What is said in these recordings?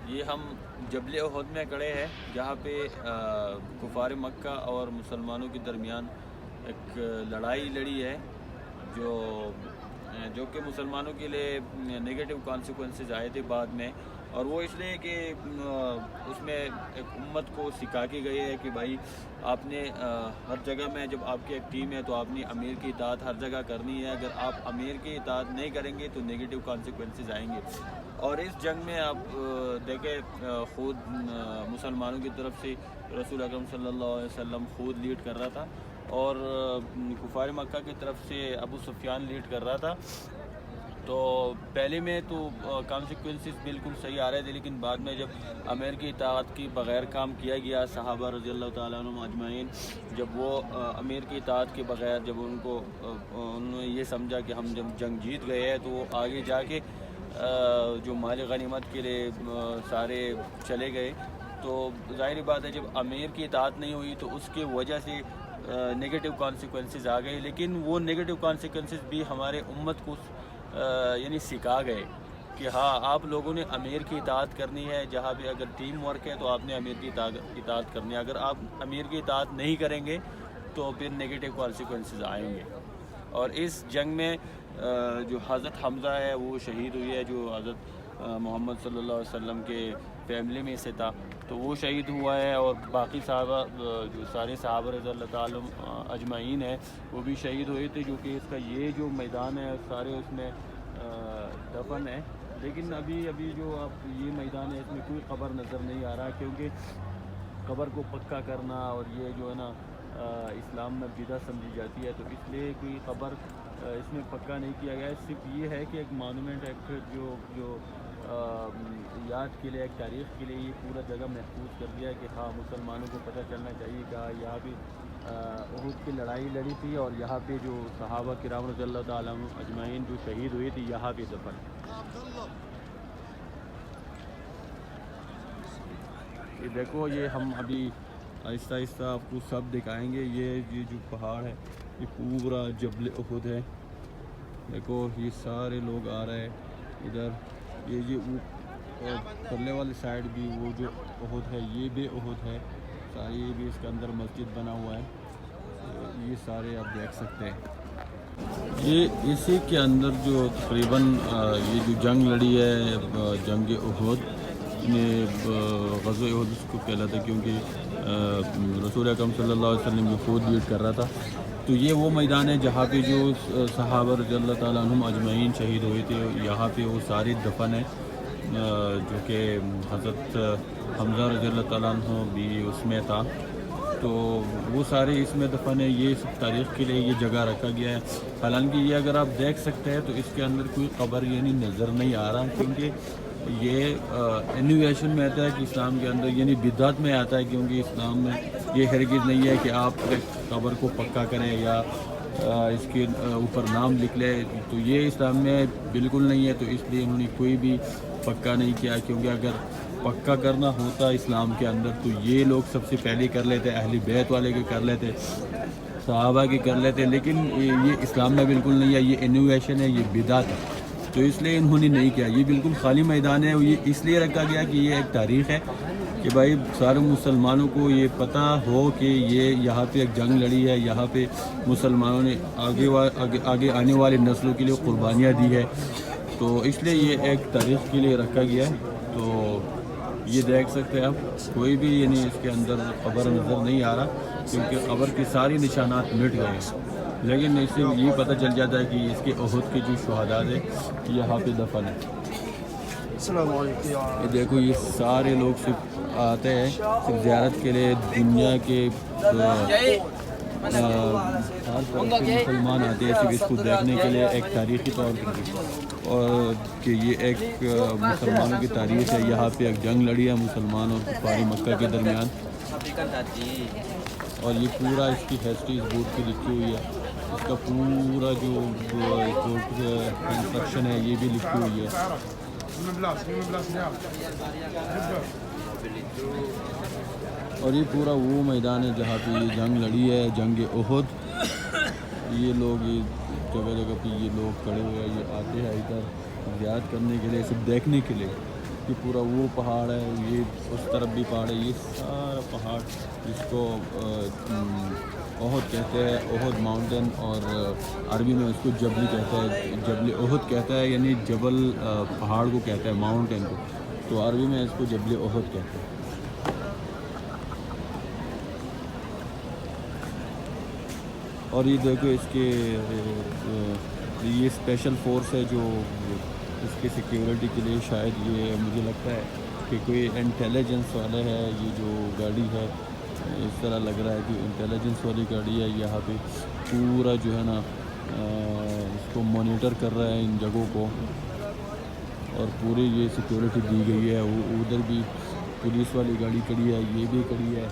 یہ ہم جبل احد میں کھڑے ہیں جہاں پہ کفار مکہ اور مسلمانوں کے درمیان ایک لڑائی لڑی ہے جو کہ مسلمانوں کے لیے نگیٹو کانسیکوینسز آئے تھے بعد میں، اور وہ اس لیے کہ اس میں ایک امت کو سکھا کے گئی ہے کہ بھائی آپ نے ہر جگہ میں جب آپ کی ایک ٹیم ہے تو آپ نے امیر کی اطاعت ہر جگہ کرنی ہے، اگر آپ امیر کی اطاعت نہیں کریں گے تو نگیٹو کانسیکوینسز آئیں گے۔ اور اس جنگ میں آپ دیکھیں خود مسلمانوں کی طرف سے رسول اکرم صلی اللہ علیہ وسلم خود لیڈ کر رہا تھا، اور کفار مکہ کی طرف سے ابو سفیان لیڈ کر رہا تھا۔ تو پہلے میں تو کانسیکوینسز بالکل صحیح آ رہے تھے، لیکن بعد میں جب امیر کی اطاعت کی بغیر کام کیا گیا، صحابہ رضی اللہ تعالیٰ عنہم اجمعین جب وہ امیر کی اطاعت کے بغیر جب انہوں نے یہ سمجھا کہ ہم جب جنگ جیت گئے ہیں تو وہ آگے جا کے جو مال غنیمت کے لیے سارے چلے گئے، تو ظاہری بات ہے جب امیر کی اطاعت نہیں ہوئی تو اس کی وجہ سے نگیٹو کانسیکوینسز آ گئے، لیکن وہ نگیٹو کانسیکوینسز بھی ہمارے امت کو یعنی سکھا گئے کہ ہاں آپ لوگوں نے امیر کی اطاعت کرنی ہے، جہاں بھی اگر ٹیم ورک ہے تو آپ نے امیر کی اطاعت کرنی ہے، اگر آپ امیر کی اطاعت نہیں کریں گے تو پھر نگیٹو کانسیکوینسز آئیں گے۔ اور اس جنگ میں جو حضرت حمزہ ہے وہ شہید ہوئی ہے، جو حضرت محمد صلی اللہ علیہ وسلم کے فیملی میں سے تھا، تو وہ شہید ہوا ہے، اور باقی صحابہ جو سارے صحابہ رضی اللہ تعالیٰ اجمعین ہیں وہ بھی شہید ہوئے تھے، جو کہ اس کا یہ جو میدان ہے سارے اس میں دفن ہے۔ لیکن ابھی جو اب یہ میدان ہے اس میں کوئی قبر نظر نہیں آ رہا، کیونکہ قبر کو پکا کرنا اور یہ جو ہے نا اسلام میں بدعت سمجھی جاتی ہے، تو اس لیے کوئی قبر اس میں پکا نہیں کیا گیا ہے۔ صرف یہ ہے کہ ایک مانومنٹ ایک جو یاد کے لیے، ایک تاریخ کے لیے یہ پورا جگہ محفوظ کر دیا ہے کہ ہاں مسلمانوں کو پتہ چلنا چاہیے کہ یہاں بھی احد کی لڑائی لڑی تھی، اور یہاں پہ جو صحابہ کرام رضی اللہ تعالیٰ عنہم اجمعین جو شہید ہوئی تھی یہاں پہ دفن۔ یہ دیکھو، یہ ہم ابھی آہستہ آہستہ آپ کو سب دکھائیں گے۔ یہ جو پہاڑ ہے یہ پورا جبل احد ہے۔ دیکھو یہ سارے لوگ آ رہے ہیں ادھر، یہ پرلے والی سائڈ بھی وہ جو احد ہے یہ بھی احد ہے ساری، یہ بھی اس کے اندر مسجد بنا ہوا ہے، یہ سارے آپ دیکھ سکتے ہیں۔ یہ اسی کے اندر جو تقریباً یہ جو جنگ لڑی ہے جنگ احد، غزوہ احد اس کو کہلاتا ہے، کیونکہ رسول اکرم صلی اللہ علیہ وسلم جو خود لیڈ کر رہا تھا۔ تو یہ وہ میدان ہے جہاں پہ جو صحابہ رضی اللہ تعالیٰ عنہم اجمعین شہید ہوئے تھے، یہاں پہ وہ ساری دفن ہے، جو کہ حضرت حمزہ رضی اللہ تعالیٰ عنہ بھی اس میں تھا، تو وہ سارے اس میں دفن ہے۔ یہ سب تاریخ کے لیے یہ جگہ رکھا گیا ہے، حالانکہ یہ اگر آپ دیکھ سکتے ہیں تو اس کے اندر کوئی قبر یعنی نظر نہیں آ رہا، کیونکہ یہ انوویشن میں آتا ہے کہ اسلام کے اندر یعنی بدعت میں آتا ہے، کیونکہ اسلام میں یہ ہرگز نہیں ہے کہ آپ ایک قبر کو پکا کریں یا اس کے اوپر نام لکھ لیں، تو یہ اسلام میں بالکل نہیں ہے، تو اس لیے انہوں نے کوئی بھی پکا نہیں کیا، کیونکہ اگر پکا کرنا ہوتا اسلام کے اندر تو یہ لوگ سب سے پہلے کر لیتے، اہل بیت والے کے کر لیتے، صحابہ کی کر لیتے، لیکن یہ اسلام میں بالکل نہیں ہے، یہ انوویشن ہے، یہ بدعت ہے، تو اس لیے انہوں نے نہیں کیا۔ یہ بالکل خالی میدان ہے، یہ اس لیے رکھا گیا کہ یہ ایک تاریخ ہے کہ بھائی سارے مسلمانوں کو یہ پتہ ہو کہ یہ یہاں پہ ایک جنگ لڑی ہے، یہاں پہ مسلمانوں نے آگے آنے والی نسلوں کے لیے قربانیاں دی ہے، تو اس لیے یہ ایک تاریخ کے لیے رکھا گیا ہے۔ تو یہ دیکھ سکتے ہیں آپ، کوئی بھی یعنی اس کے اندر قبر نظر نہیں آ رہا، کیونکہ قبر کے ساری نشانات مٹ گئے ہیں، لیکن اس سے یہ پتہ چل جاتا ہے کہ اس کے احد کے جو شہداء ہیں یہاں پہ دفن ہے۔ یہ دیکھو یہ سارے لوگ صرف آتے ہیں صرف زیارت کے لیے، دنیا کے ہر طرف کے مسلمان آتے ہیں صرف اس کو دیکھنے کے لیے، ایک تاریخی طور پر، اور کہ یہ ایک مسلمانوں کی تاریخ ہے، یہاں پہ ایک جنگ لڑی ہے مسلمان اور کفار مکہ کے درمیان، اور یہ پورا اس کی ہسٹری اس بورڈ کی لکھی ہوئی ہے، اس کا پورا جو کنسٹرکشن ہے یہ بھی لکھی ہوئی ہے۔ اور یہ پورا وہ میدان ہے جہاں پہ یہ جنگ لڑی ہے، جنگ احد۔ یہ لوگ یہ جگہ جگہ پہ یہ لوگ کھڑے ہوئے ہیں، یہ آتے ہیں ادھر زیارت کرنے کے لیے، سب دیکھنے کے لیے۔ یہ پورا وہ پہاڑ ہے، یہ اس طرف بھی پہاڑ ہے، یہ سارا پہاڑ جس کو احد کہتے ہیں، احد ماؤنٹین، اور عربی میں اس کو جبلی کہتا ہے، جبل احد کہتا ہے، یعنی جبل پہاڑ کو کہتا ہے، ماؤنٹین کو، تو عربی میں اس کو جبل احد کہتے ہیں۔ اور یہ دیکھو اس کے یہ اسپیشل فورس ہے جو اس کے سیکیورٹی کے لیے، شاید یہ مجھے لگتا ہے کہ کوئی انٹیلیجنس والا ہے، یہ جو گاڑی ہے اس طرح لگ رہا ہے کہ انٹیلیجنس والی گاڑی ہے، یہاں پہ پورا جو ہے نا اس کو مانیٹر کر رہا ہے ان جگہوں کو، اور پوری یہ سیکیورٹی دی گئی ہے۔ وہ ادھر بھی پولیس والی گاڑی کھڑی ہے، یہ بھی کھڑی ہے،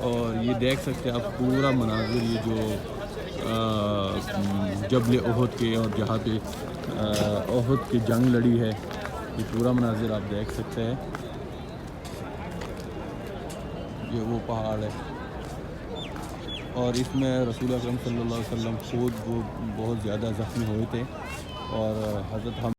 اور یہ دیکھ سکتے ہیں آپ پورا مناظر، یہ جو جبل احد کے اور جہاں پہ احد کی جنگ لڑی ہے، یہ پورا مناظر آپ دیکھ سکتے ہیں۔ یہ وہ پہاڑ ہے، اور اس میں رسول اکرم صلی اللہ علیہ وسلم خود وہ بہت زیادہ زخمی ہوئے تھے، اور حضرت